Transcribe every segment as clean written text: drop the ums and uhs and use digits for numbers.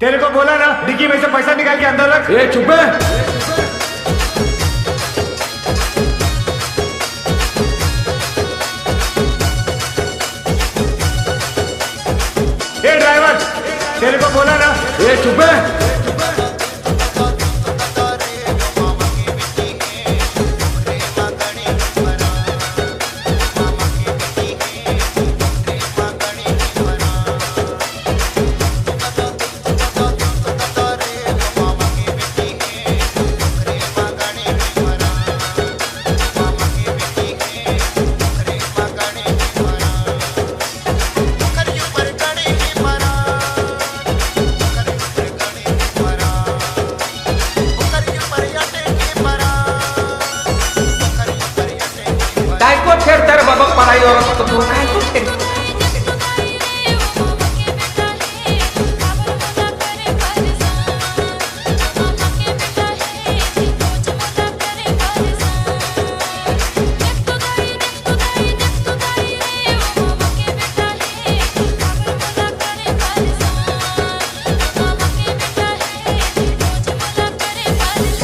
तेरे को बोला ना डिक्की में से पैसा निकाल के अंदर रख। ए चुप है। ए ड्राइवर, तेरे को बोला ना। ए चुप है। काय को फेर तर बाबा पढ़ाई और तो तू काय को फेर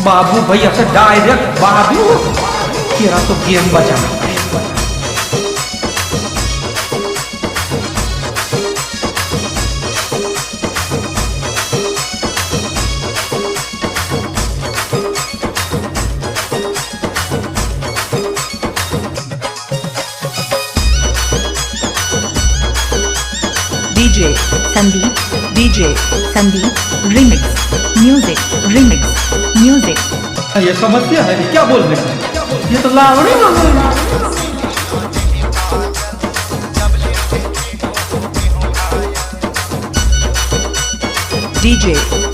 बाबू भाई ऐसे डायरेक्ट बाबू तेरा तो गेम बचाना। DJ Sandeep remix music ये समस्या है क्या बोल रहे हैं? ये तो लावणी मांग रहे हैं। DJ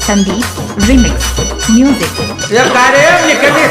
Sandeep remix music ये कार्य निकले